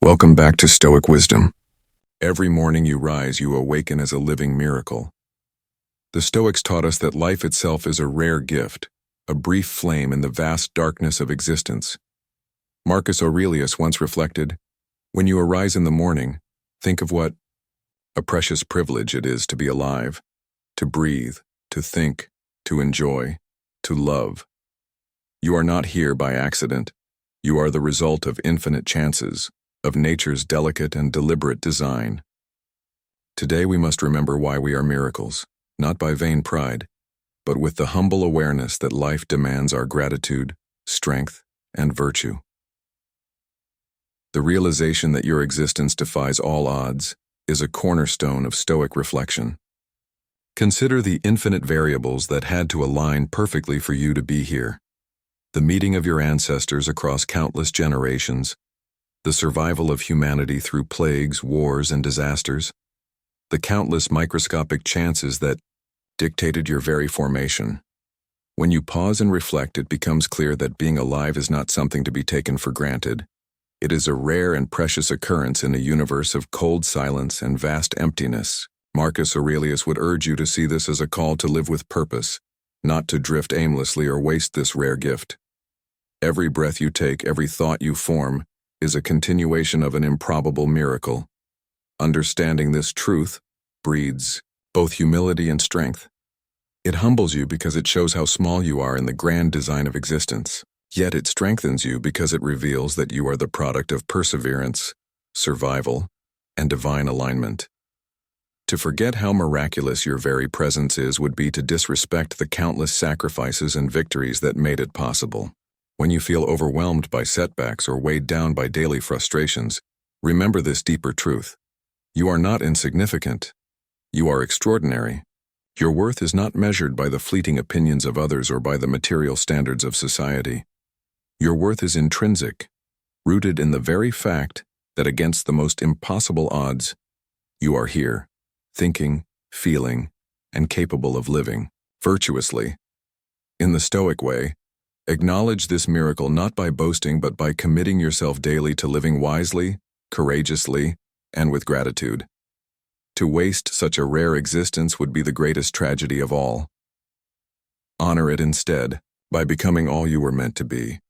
Welcome back to Stoic Wisdom. Every morning you rise, you awaken as a living miracle. The Stoics taught us that life itself is a rare gift, a brief flame in the vast darkness of existence. Marcus Aurelius once reflected, "When you arise in the morning, think of what a precious privilege it is to be alive, to breathe, to think, to enjoy, to love. You are not here by accident. You are the result of infinite chances, of nature's delicate and deliberate design." Today we must remember why we are miracles, not by vain pride, but with the humble awareness that life demands our gratitude, strength, and virtue. The realization that your existence defies all odds is a cornerstone of Stoic reflection. Consider the infinite variables that had to align perfectly for you to be here. The meeting of your ancestors across countless generations, the survival of humanity through plagues, wars, and disasters, the countless microscopic chances that dictated your very formation. When you pause and reflect, it becomes clear that being alive is not something to be taken for granted. It is a rare and precious occurrence in a universe of cold silence and vast emptiness. Marcus Aurelius would urge you to see this as a call to live with purpose, not to drift aimlessly or waste this rare gift. Every breath you take, every thought you form, is a continuation of an improbable miracle. Understanding this truth breeds both humility and strength. It humbles you because it shows how small you are in the grand design of existence. Yet it strengthens you because it reveals that you are the product of perseverance, survival, and divine alignment. To forget how miraculous your very presence is would be to disrespect the countless sacrifices and victories that made it possible. When you feel overwhelmed by setbacks or weighed down by daily frustrations, remember this deeper truth. You are not insignificant. You are extraordinary. Your worth is not measured by the fleeting opinions of others or by the material standards of society. Your worth is intrinsic, rooted in the very fact that against the most impossible odds, you are here, thinking, feeling, and capable of living virtuously. In the Stoic way, acknowledge this miracle not by boasting but by committing yourself daily to living wisely, courageously, and with gratitude. To waste such a rare existence would be the greatest tragedy of all. Honor it instead by becoming all you were meant to be.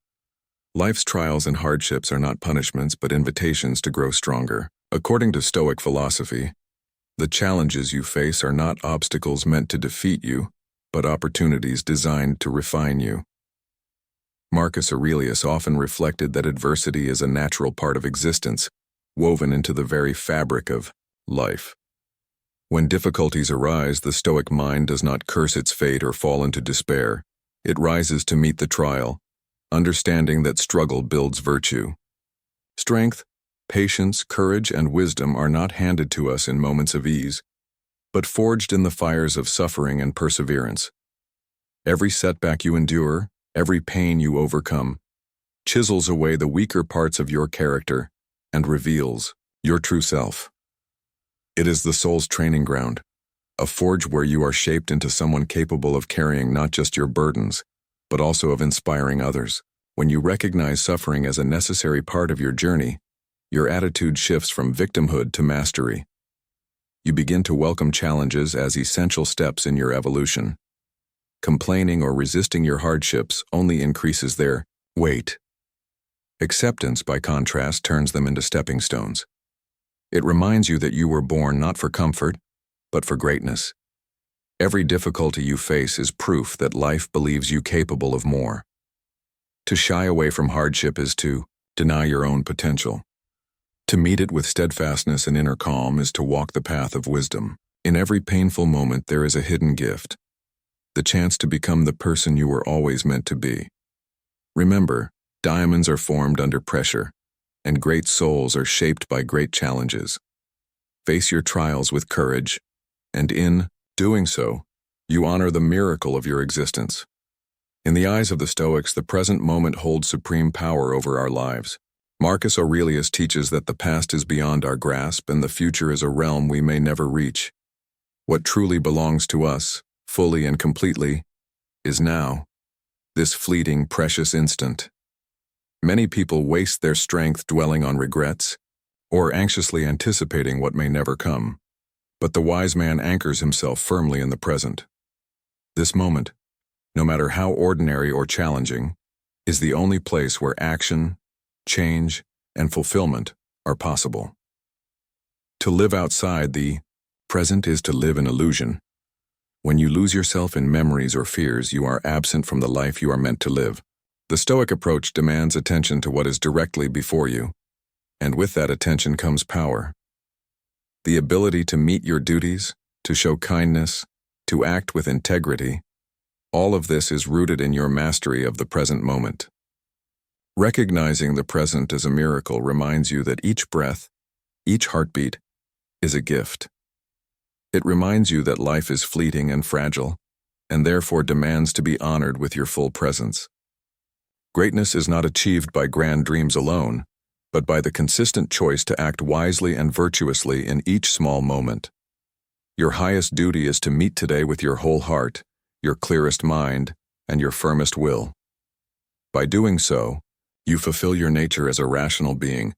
Life's trials and hardships are not punishments but invitations to grow stronger. According to Stoic philosophy, the challenges you face are not obstacles meant to defeat you, but opportunities designed to refine you. Marcus Aurelius often reflected that adversity is a natural part of existence, woven into the very fabric of life. When difficulties arise, the Stoic mind does not curse its fate or fall into despair. It rises to meet the trial, understanding that struggle builds virtue. Strength, patience, courage, and wisdom are not handed to us in moments of ease, but forged in the fires of suffering and perseverance. Every setback you endure, every pain you overcome, chisels away the weaker parts of your character and reveals your true self. It is the soul's training ground, a forge where you are shaped into someone capable of carrying not just your burdens, but also of inspiring others. When you recognize suffering as a necessary part of your journey, your attitude shifts from victimhood to mastery. You begin to welcome challenges as essential steps in your evolution. Complaining or resisting your hardships only increases their weight. Acceptance, by contrast, turns them into stepping stones. It reminds you that you were born not for comfort, but for greatness. Every difficulty you face is proof that life believes you capable of more. To shy away from hardship is to deny your own potential. To meet it with steadfastness and inner calm is to walk the path of wisdom. In every painful moment there is a hidden gift, the chance to become the person you were always meant to be. Remember, diamonds are formed under pressure, and great souls are shaped by great challenges. Face your trials with courage, and in doing so, you honor the miracle of your existence. In the eyes of the Stoics, the present moment holds supreme power over our lives. Marcus Aurelius teaches that the past is beyond our grasp and the future is a realm we may never reach. What truly belongs to us, fully and completely, is now, this fleeting, precious instant. Many people waste their strength dwelling on regrets, or anxiously anticipating what may never come. But the wise man anchors himself firmly in the present. This moment, no matter how ordinary or challenging, is the only place where action, change, and fulfillment are possible. To live outside the present is to live in illusion. When you lose yourself in memories or fears, you are absent from the life you are meant to live. The Stoic approach demands attention to what is directly before you, and with that attention comes power. The ability to meet your duties, to show kindness, to act with integrity, all of this is rooted in your mastery of the present moment. Recognizing the present as a miracle reminds you that each breath, each heartbeat, is a gift. It reminds you that life is fleeting and fragile, and therefore demands to be honored with your full presence. Greatness is not achieved by grand dreams alone, but by the consistent choice to act wisely and virtuously in each small moment. Your highest duty is to meet today with your whole heart, your clearest mind, and your firmest will. By doing so, you fulfill your nature as a rational being,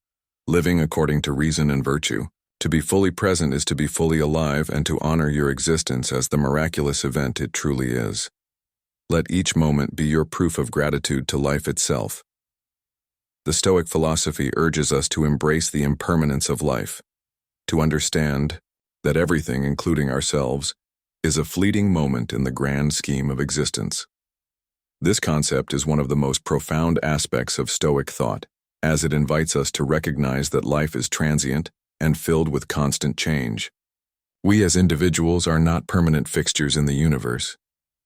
living according to reason and virtue. To be fully present is to be fully alive and to honor your existence as the miraculous event it truly is. Let each moment be your proof of gratitude to life itself. The Stoic philosophy urges us to embrace the impermanence of life, to understand that everything, including ourselves, is a fleeting moment in the grand scheme of existence. This concept is one of the most profound aspects of Stoic thought, as it invites us to recognize that life is transient and filled with constant change. We as individuals are not permanent fixtures in the universe.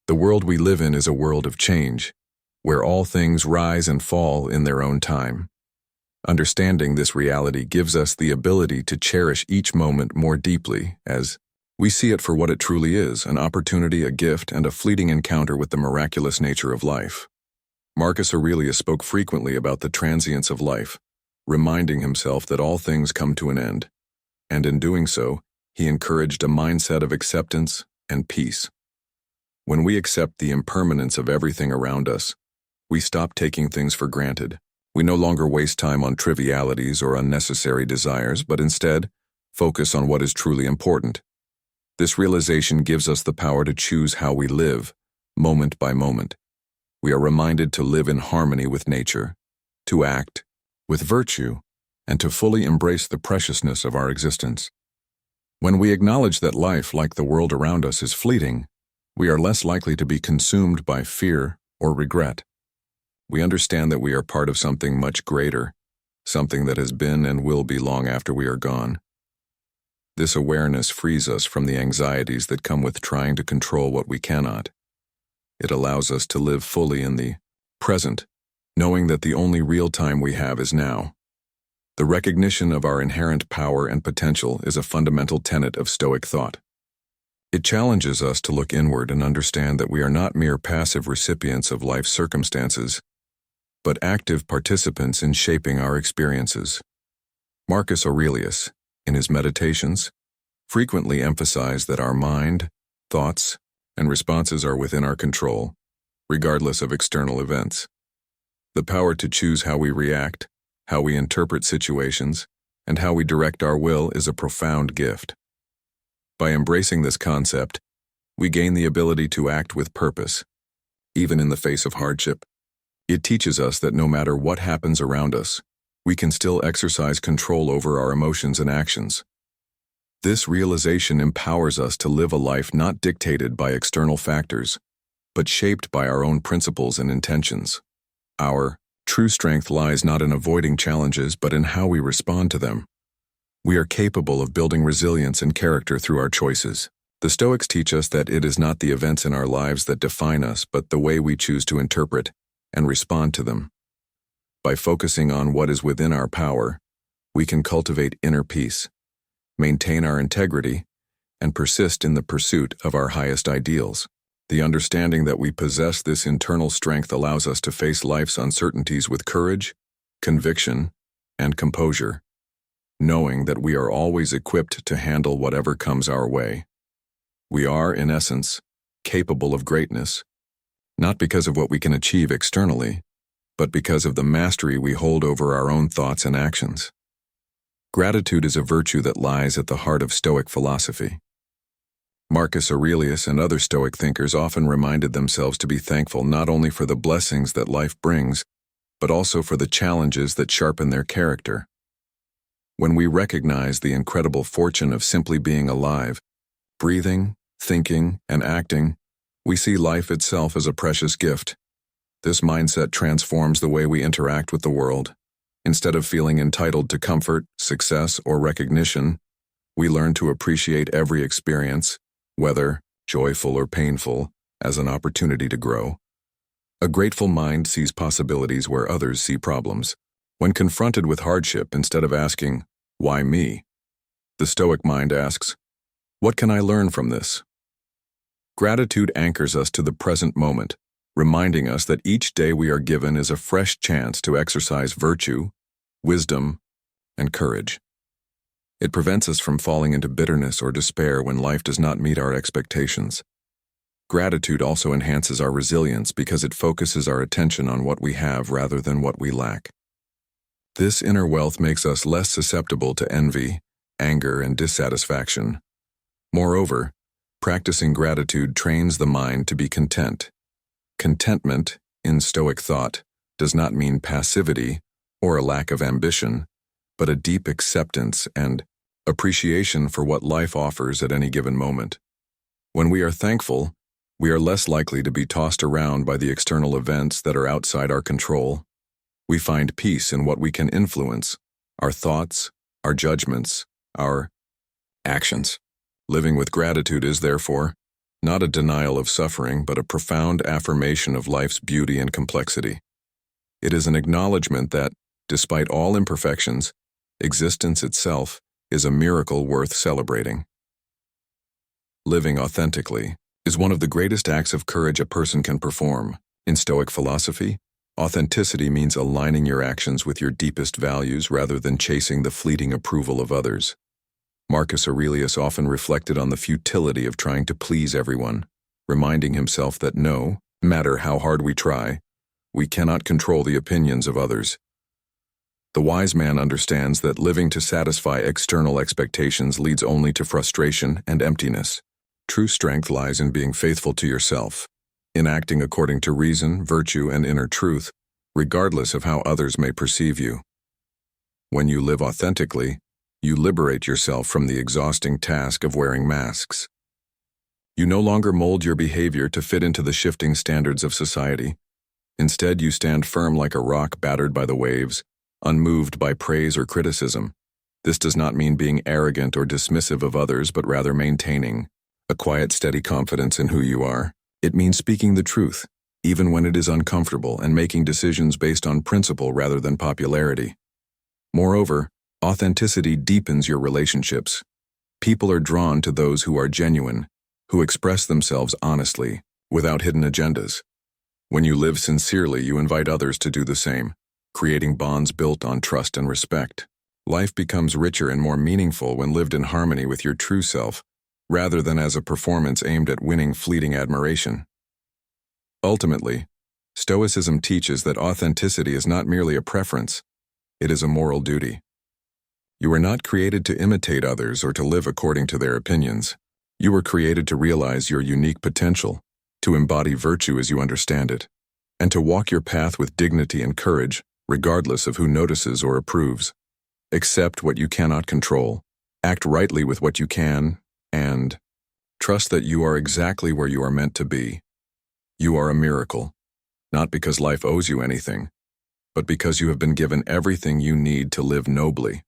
The world we live in is a world of change, where all things rise and fall in their own time. Understanding this reality gives us the ability to cherish each moment more deeply, as we see it for what it truly is, an opportunity, a gift, and a fleeting encounter with the miraculous nature of life. Marcus Aurelius spoke frequently about the transience of life, reminding himself that all things come to an end, and in doing so, he encouraged a mindset of acceptance and peace. When we accept the impermanence of everything around us, we stop taking things for granted. We no longer waste time on trivialities or unnecessary desires, but instead focus on what is truly important. This realization gives us the power to choose how we live, moment by moment. We are reminded to live in harmony with nature, to act with virtue, and to fully embrace the preciousness of our existence. When we acknowledge that life, like the world around us, is fleeting, we are less likely to be consumed by fear or regret. We understand that we are part of something much greater, something that has been and will be long after we are gone. This awareness frees us from the anxieties that come with trying to control what we cannot. It allows us to live fully in the present, knowing that the only real time we have is now. The recognition of our inherent power and potential is a fundamental tenet of Stoic thought. It challenges us to look inward and understand that we are not mere passive recipients of life's circumstances, but active participants in shaping our experiences. Marcus Aurelius, in his Meditations, frequently emphasized that our mind, thoughts, and responses are within our control, regardless of external events. The power to choose how we react, how we interpret situations, and how we direct our will is a profound gift. By embracing this concept, we gain the ability to act with purpose, even in the face of hardship. It teaches us that no matter what happens around us, we can still exercise control over our emotions and actions. This realization empowers us to live a life not dictated by external factors, but shaped by our own principles and intentions. Our true strength lies not in avoiding challenges, but in how we respond to them. We are capable of building resilience and character through our choices. The Stoics teach us that it is not the events in our lives that define us, but the way we choose to interpret and respond to them. By focusing on what is within our power, we can cultivate inner peace, maintain our integrity, and persist in the pursuit of our highest ideals. The understanding that we possess this internal strength allows us to face life's uncertainties with courage, conviction, and composure, knowing that we are always equipped to handle whatever comes our way. We are, in essence, capable of greatness, not because of what we can achieve externally, but because of the mastery we hold over our own thoughts and actions. Gratitude is a virtue that lies at the heart of Stoic philosophy. Marcus Aurelius and other Stoic thinkers often reminded themselves to be thankful not only for the blessings that life brings, but also for the challenges that sharpen their character. When we recognize the incredible fortune of simply being alive, breathing, thinking, and acting, we see life itself as a precious gift. This mindset transforms the way we interact with the world. Instead of feeling entitled to comfort, success, or recognition, we learn to appreciate every experience, whether joyful or painful, as an opportunity to grow. A grateful mind sees possibilities where others see problems. When confronted with hardship, instead of asking, "Why me?" the Stoic mind asks, "What can I learn from this?" Gratitude anchors us to the present moment, reminding us that each day we are given is a fresh chance to exercise virtue, wisdom, and courage. It prevents us from falling into bitterness or despair when life does not meet our expectations. Gratitude also enhances our resilience because it focuses our attention on what we have rather than what we lack. This inner wealth makes us less susceptible to envy, anger, and dissatisfaction. Moreover, practicing gratitude trains the mind to be content. Contentment, in Stoic thought, does not mean passivity or a lack of ambition, but a deep acceptance and appreciation for what life offers at any given moment. When we are thankful, we are less likely to be tossed around by the external events that are outside our control. We find peace in what we can influence, our thoughts, our judgments, our actions. Living with gratitude is, therefore, not a denial of suffering, but a profound affirmation of life's beauty and complexity. It is an acknowledgement that, despite all imperfections, existence itself is a miracle worth celebrating. Living authentically is one of the greatest acts of courage a person can perform. In Stoic philosophy, authenticity means aligning your actions with your deepest values rather than chasing the fleeting approval of others. Marcus Aurelius often reflected on the futility of trying to please everyone, reminding himself that no matter how hard we try, we cannot control the opinions of others. The wise man understands that living to satisfy external expectations leads only to frustration and emptiness. True strength lies in being faithful to yourself, in acting according to reason, virtue, and inner truth, regardless of how others may perceive you. When you live authentically, you liberate yourself from the exhausting task of wearing masks. You no longer mold your behavior to fit into the shifting standards of society. Instead, you stand firm like a rock battered by the waves, unmoved by praise or criticism. This does not mean being arrogant or dismissive of others, but rather maintaining a quiet, steady confidence in who you are. It means speaking the truth, even when it is uncomfortable, and making decisions based on principle rather than popularity. Moreover, authenticity deepens your relationships. People are drawn to those who are genuine, who express themselves honestly, without hidden agendas. When you live sincerely, you invite others to do the same, creating bonds built on trust and respect. Life becomes richer and more meaningful when lived in harmony with your true self, rather than as a performance aimed at winning fleeting admiration. Ultimately, Stoicism teaches that authenticity is not merely a preference, it is a moral duty. You are not created to imitate others or to live according to their opinions. You were created to realize your unique potential, to embody virtue as you understand it, and to walk your path with dignity and courage, regardless of who notices or approves. Accept what you cannot control, act rightly with what you can, and trust that you are exactly where you are meant to be. You are a miracle, not because life owes you anything, but because you have been given everything you need to live nobly.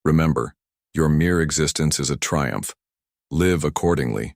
Remember, your mere existence is a triumph. Live accordingly,